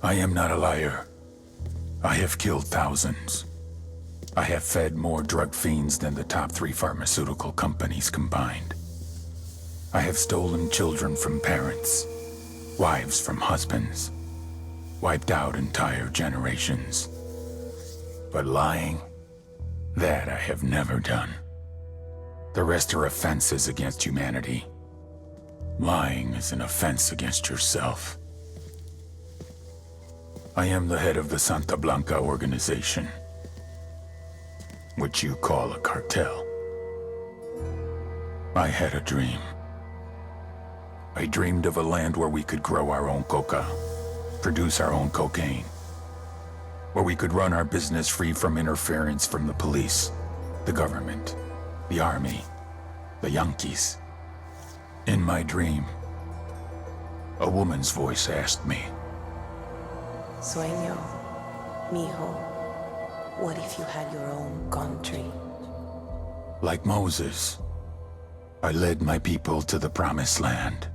I am not a liar. I have killed thousands. I have fed more drug fiends than the top 3 pharmaceutical companies combined. I have stolen children from parents, wives from husbands, wiped out entire generations. But lying, that I have never done. The rest are offenses against humanity. Lying is an offense against yourself. I am the head of the Santa Blanca organization, which you call a cartel. I had a dream. I dreamed of a land where we could grow our own coca, produce our own cocaine, where we could run our business free from interference from the police, the government, the army, the Yankees. In my dream, a woman's voice asked me, Sueño, mijo, what if you had your own country? Like Moses, I led my people to the promised land,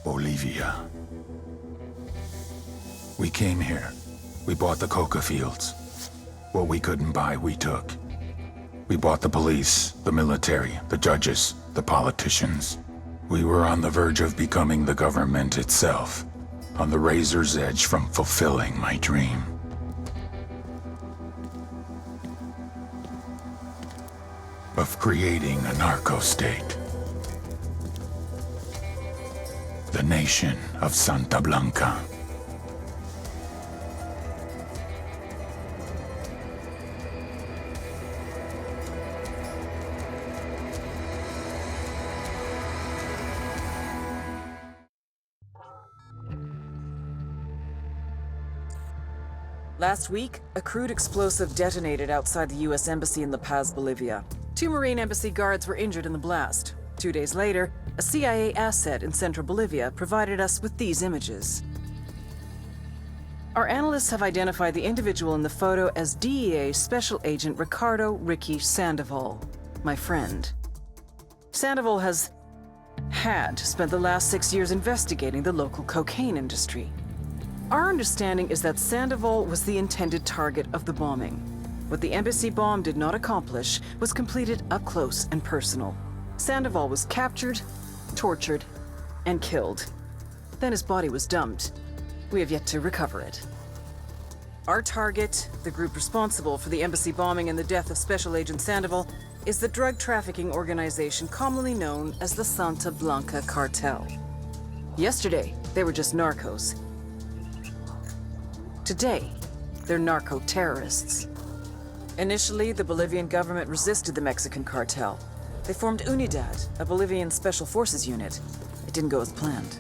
Bolivia. We came here. We bought the coca fields. What we couldn't buy, we took. We bought the police, the military, the judges, the politicians. We were on the verge of becoming the government itself, on the razor's edge from fulfilling my dream. Of creating a narco-state. The nation of Santa Blanca. Last week, a crude explosive detonated outside the U.S. Embassy in La Paz, Bolivia. 2 Marine Embassy guards were injured in the blast. 2 days later, a CIA asset in central Bolivia provided us with these images. Our analysts have identified the individual in the photo as DEA Special Agent Ricardo Ricky Sandoval, my friend. Sandoval had spent the last 6 years investigating the local cocaine industry. Our understanding is that Sandoval was the intended target of the bombing. What the embassy bomb did not accomplish was completed up close and personal. Sandoval was captured, tortured, and killed. Then his body was dumped. We have yet to recover it. Our target, the group responsible for the embassy bombing and the death of Special Agent Sandoval, is the drug trafficking organization commonly known as the Santa Blanca Cartel. Yesterday, they were just narcos. Today, they're narco-terrorists. Initially, the Bolivian government resisted the Mexican cartel. They formed UNIDAD, a Bolivian special forces unit. It didn't go as planned.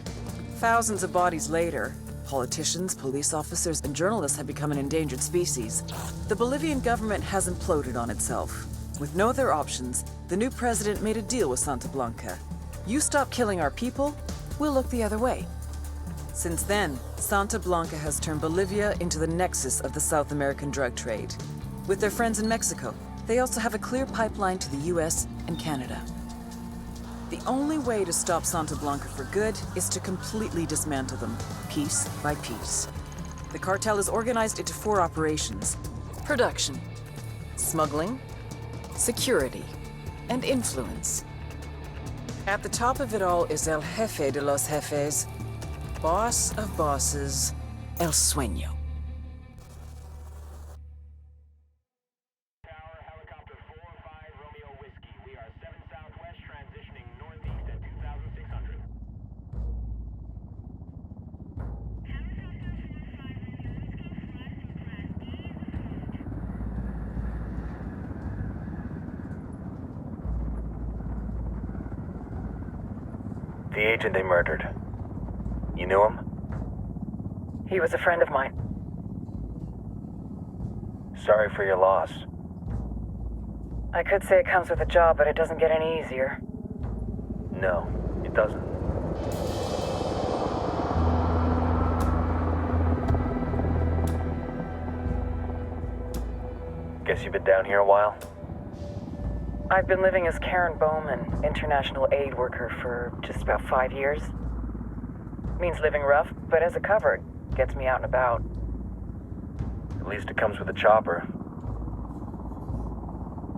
Thousands of bodies later, politicians, police officers, and journalists have become an endangered species. The Bolivian government has imploded on itself. With no other options, the new president made a deal with Santa Blanca. You stop killing our people, we'll look the other way. Since then, Santa Blanca has turned Bolivia into the nexus of the South American drug trade. With their friends in Mexico, they also have a clear pipeline to the US and Canada. The only way to stop Santa Blanca for good is to completely dismantle them, piece by piece. The cartel is organized into 4 operations: production, smuggling, security, and influence. At the top of it all is El Jefe de los Jefes, boss of bosses, El Sueño. Tower, helicopter 4-5 Romeo Whiskey. We are 7 southwest, transitioning northeast at 2,600. The agent they murdered. You knew him? He was a friend of mine. Sorry for your loss. I could say it comes with a job, but it doesn't get any easier. No, it doesn't. Guess you've been down here a while? I've been living as Karen Bowman, international aid worker, for just about 5 years. Means living rough, but as a cover, it gets me out and about. At least it comes with a chopper.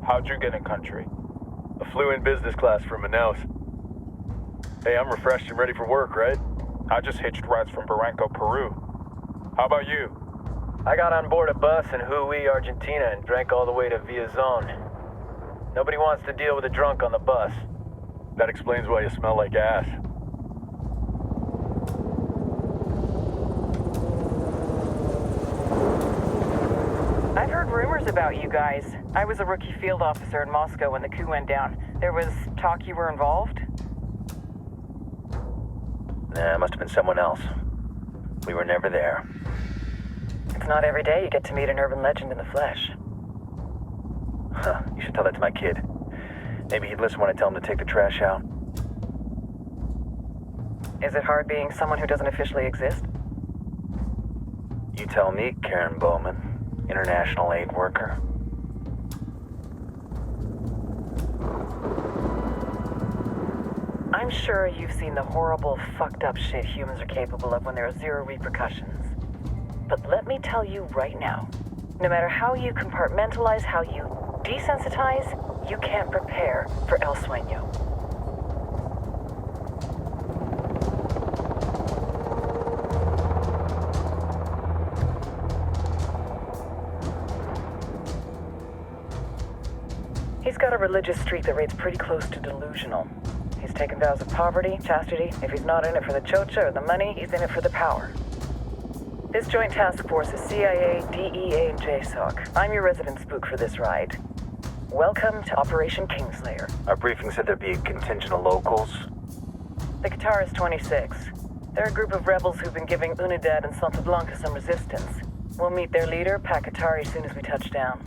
How'd you get in country? I flew in business class from Manaus. Hey, I'm refreshed and ready for work, right? I just hitched rides from Barranco, Peru. How about you? I got on board a bus in Hui, Argentina, and drank all the way to Villazon. Nobody wants to deal with a drunk on the bus. That explains why you smell like ass. I've heard rumors about you guys. I was a rookie field officer in Moscow when the coup went down. There was talk you were involved? Nah, it must have been someone else. We were never there. It's not every day you get to meet an urban legend in the flesh. Huh, you should tell that to my kid. Maybe he'd listen when I tell him to take the trash out. Is it hard being someone who doesn't officially exist? You tell me, Karen Bowman, international aid worker. I'm sure you've seen the horrible, fucked up shit humans are capable of when there are zero repercussions. But let me tell you right now, no matter how you compartmentalize, how you desensitize, you can't prepare for El Sueño. He's got a religious streak that rates pretty close to delusional. He's taken vows of poverty, chastity. If he's not in it for the chocha or the money, he's in it for the power. This joint task force is CIA, DEA, and JSOC. I'm your resident spook for this ride. Welcome to Operation Kingslayer. Our briefing said there'd be a contingent of locals. The Qatar is 26. They're a group of rebels who've been giving Unidad and Santa Blanca some resistance. We'll meet their leader, Pakatari, as soon as we touch down.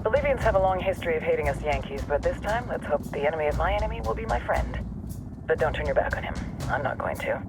Bolivians have a long history of hating us Yankees, but this time, let's hope the enemy of my enemy will be my friend. But don't turn your back on him. I'm not going to.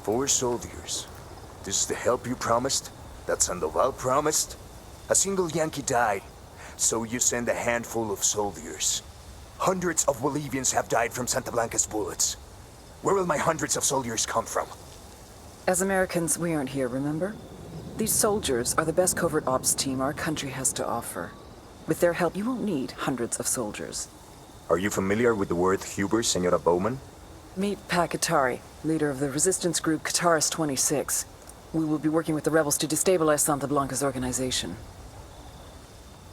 Four soldiers. This is the help you promised? That Sandoval promised? A single Yankee died, so you send a handful of soldiers. Hundreds of Bolivians have died from Santa Blanca's bullets. Where will my hundreds of soldiers come from? As Americans, we aren't here, remember? These soldiers are the best covert ops team our country has to offer. With their help, you won't need hundreds of soldiers. Are you familiar with the word Huber, Senora Bowman? Meet Pakatari, leader of the resistance group Qatar's 26. We will be working with the rebels to destabilize Santa Blanca's organization.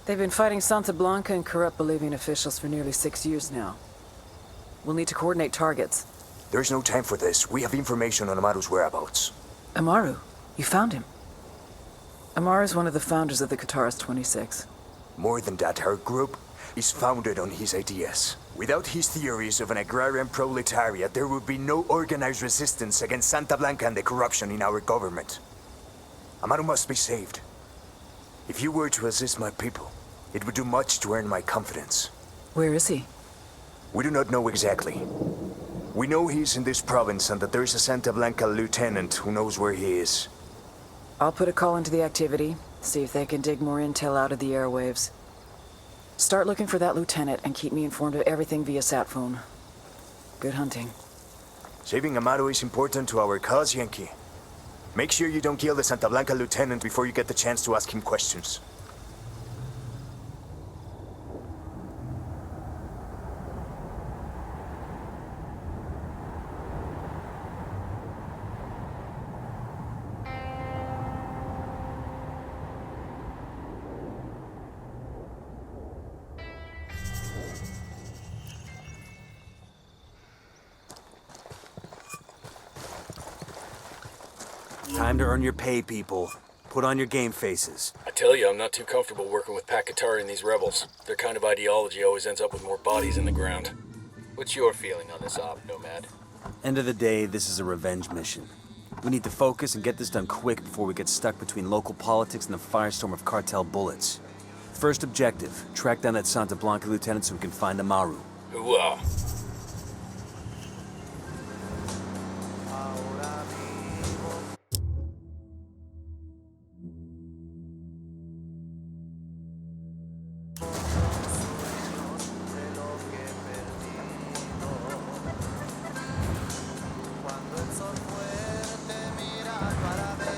They've been fighting Santa Blanca and corrupt Bolivian officials for nearly 6 years now. We'll need to coordinate targets. There's no time for this. We have information on Amaru's whereabouts. Amaru? You found him? Amaru is one of the founders of the Qatar's 26. More than that, our group is founded on his ideas. Without his theories of an agrarian proletariat, there would be no organized resistance against Santa Blanca and the corruption in our government. Amaru must be saved. If you were to assist my people, it would do much to earn my confidence. Where is he? We do not know exactly. We know he's in this province and that there's a Santa Blanca lieutenant who knows where he is. I'll put a call into the activity, see if they can dig more intel out of the airwaves. Start looking for that lieutenant and keep me informed of everything via sat phone. Good hunting. Saving Amaru is important to our cause, Yankee. Make sure you don't kill the Santa Blanca lieutenant before you get the chance to ask him questions. Time to earn your pay, people. Put on your game faces. I tell you, I'm not too comfortable working with Pakatari and these rebels. Their kind of ideology always ends up with more bodies in the ground. What's your feeling on this op, Nomad? End of the day, this is a revenge mission. We need to focus and get this done quick before we get stuck between local politics and the firestorm of cartel bullets. First objective, track down that Santa Blanca lieutenant so we can find Amaru. Hooah.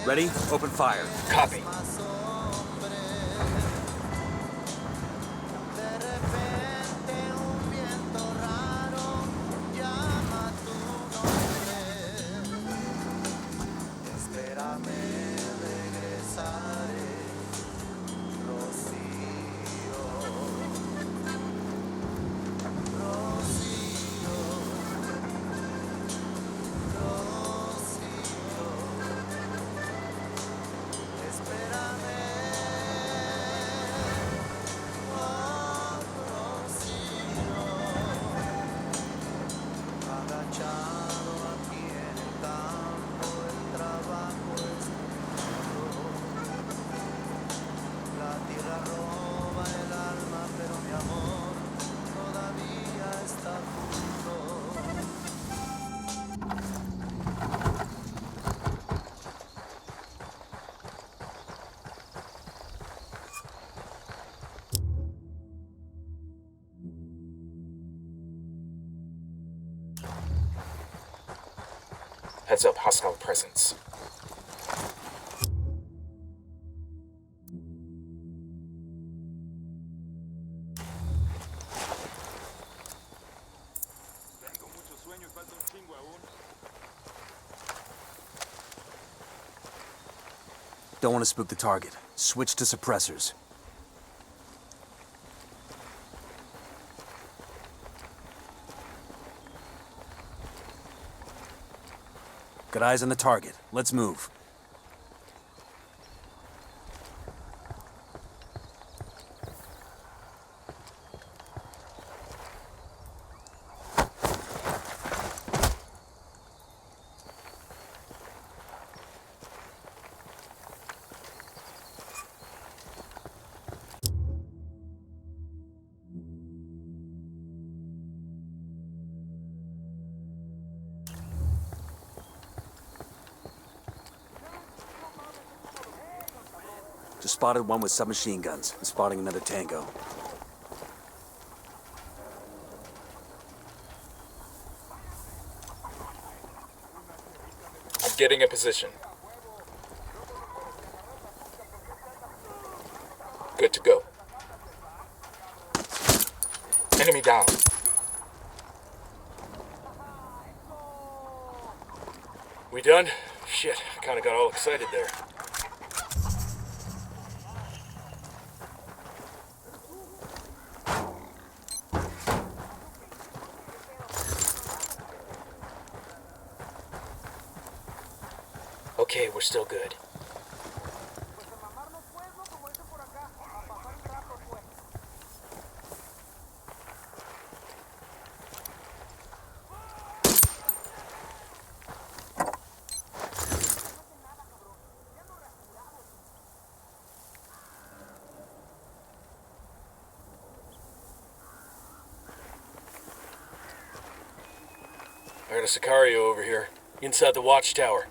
Ready? Open fire. Copy. Heads up, hostile presence. Don't want to spook the target. Switch to suppressors. Got eyes on the target. Let's move. Just spotted one with submachine guns. I'm spotting another tango. I'm getting a position. Good to go. Enemy down. We done? Shit, I kinda got all excited there. Okay, we're still good. I got a Sicario over here, inside the watchtower.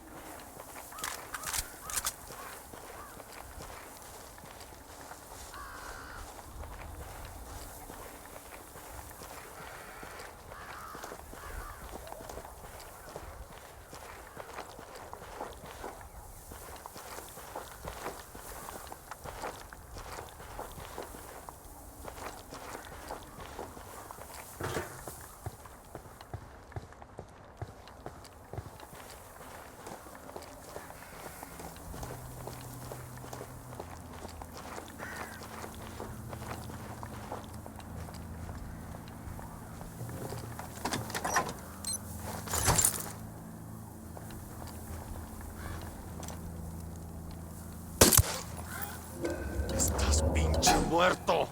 Muerto.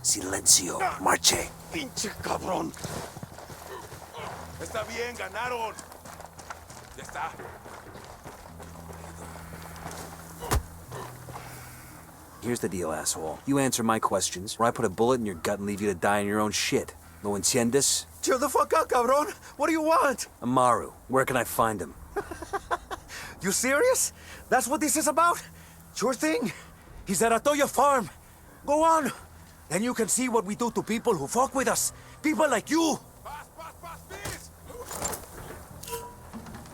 Silencio. Marche. Pinche cabrón. Está bien, ganaron. Here's the deal, asshole. You answer my questions, or I put a bullet in your gut and leave you to die in your own shit. ¿Lo entiendes? Chill the fuck out, cabron. What do you want? Amaru, where can I find him? You serious? That's what this is about? Sure thing. He's at Atoya Farm. Go on. Then you can see what we do to people who fuck with us. People like you.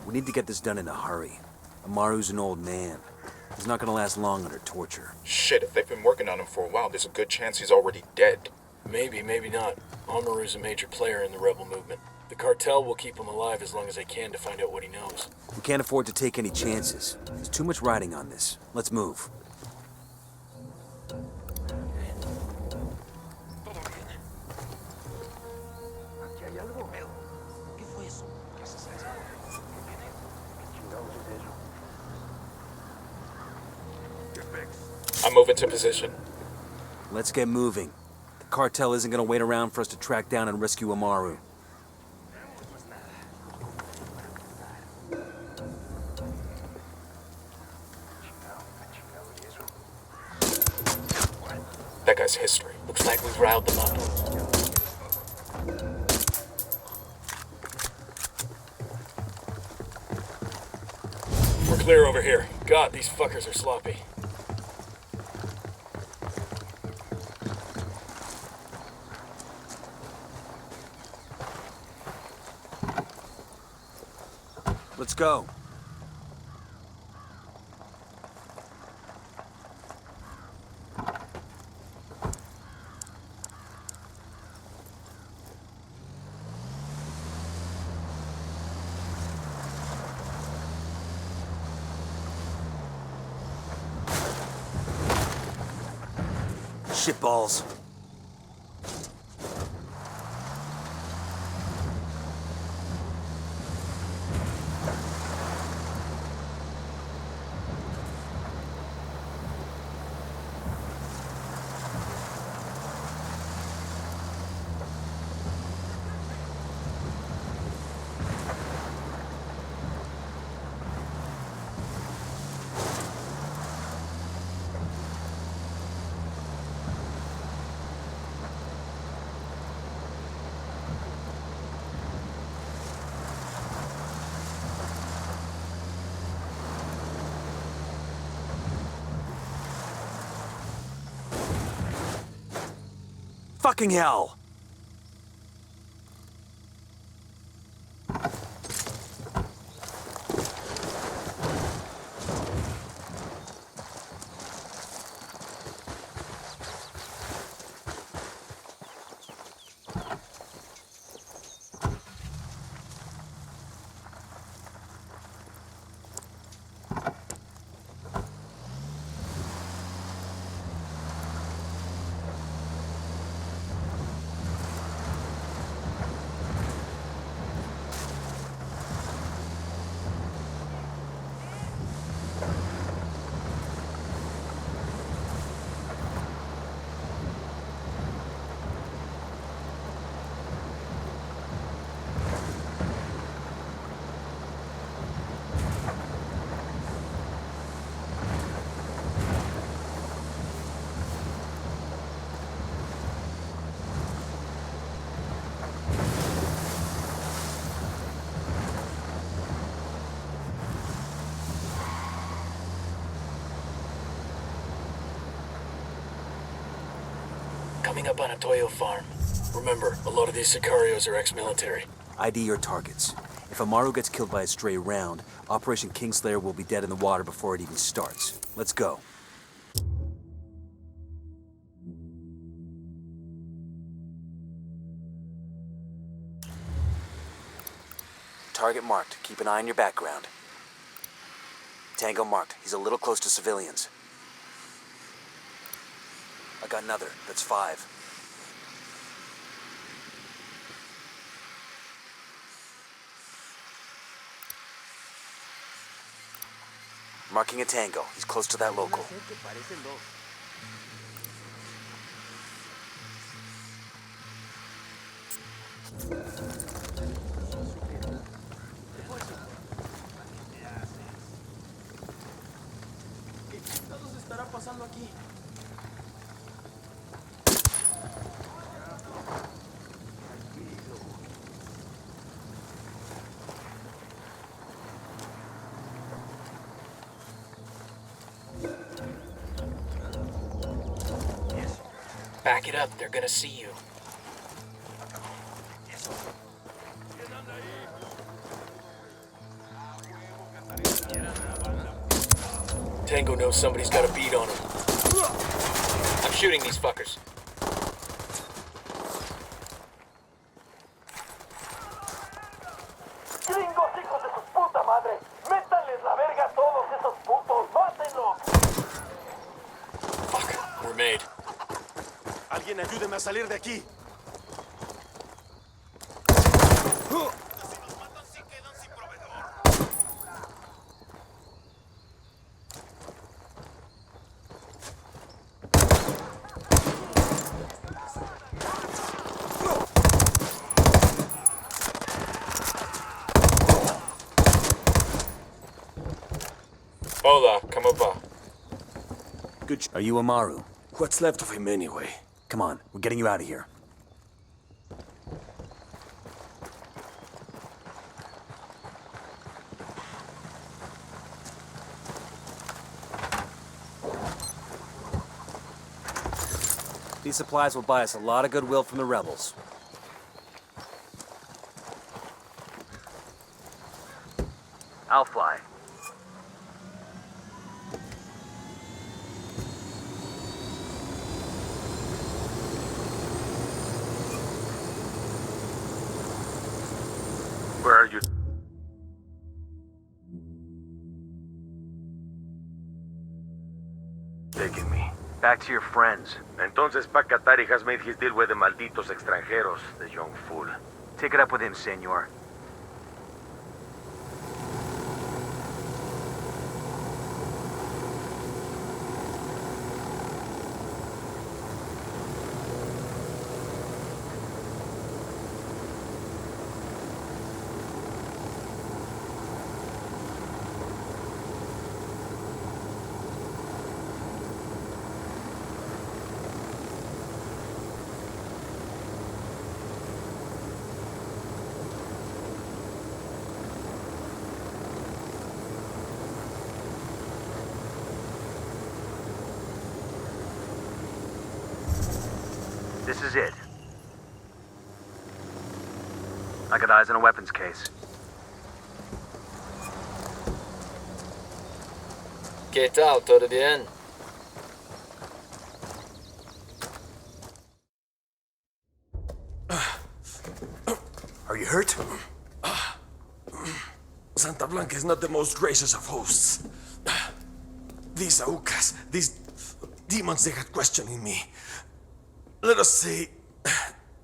We need to get this done in a hurry. Amaru's an old man. He's not gonna last long under torture. Shit, if they've been working on him for a while, there's a good chance he's already dead. Maybe, maybe not. Amaru's a major player in the rebel movement. The cartel will keep him alive as long as they can to find out what he knows. We can't afford to take any chances. There's too much riding on this. Let's move. I'm moving to position. Let's get moving. The cartel isn't gonna wait around for us to track down and rescue Amaru. That guy's history. Looks like we've riled them up. We're clear over here. God, these fuckers are sloppy. Let's go. Shitballs. Fucking hell! Coming up on Atoyo Farm. Remember, a lot of these sicarios are ex-military. ID your targets. If Amaru gets killed by a stray round, Operation Kingslayer will be dead in the water before it even starts. Let's go. Target marked. Keep an eye on your background. Tango marked. He's a little close to civilians. I got another. That's 5. Marking a Tango. He's close to that local. Back it up, they're gonna see you. Tango knows somebody's got a beat on him. I'm shooting these fuckers. ¡Gringos, hijos de su puta madre! ¡Métanles la verga a todos esos putos! ¡Mátenlos! Fuck, we're made. Alguien ayúdeme a salir de aquí. Hola, ¿cómo va? Good. Are you Amaru? What's left of him anyway? Come on, we're getting you out of here. These supplies will buy us a lot of goodwill from the rebels. I'll fly. Where are you? Taking me. Back to your friends. Entonces Pacatari has made his deal with the malditos extranjeros, the young fool. Take it up with him, senor. This is it. I got eyes on a weapons case. ¿Qué tal? ¿Todo bien? Are you hurt? Santa Blanca is not the most gracious of hosts. These Aucas, these demons, they had questioning me. Let us say,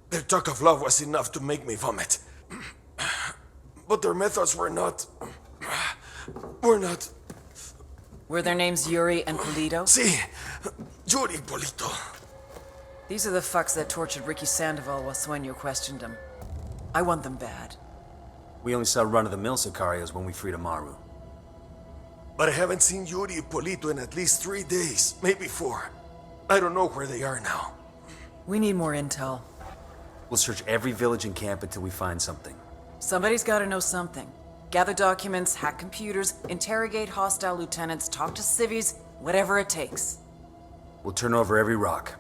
their talk of love was enough to make me vomit. But their methods were not... Were their names Yuri and Polito? Sí, Yuri Polito. These are the fucks that tortured Ricky Sandoval while Sueño questioned him. I want them bad. We only saw run-of-the-mill Sicarios when we freed Amaru. But I haven't seen Yuri and Polito in at least 3 days, maybe 4. I don't know where they are now. We need more intel. We'll search every village and camp until we find something. Somebody's gotta know something. Gather documents, hack computers, interrogate hostile lieutenants, talk to civvies, whatever it takes. We'll turn over every rock.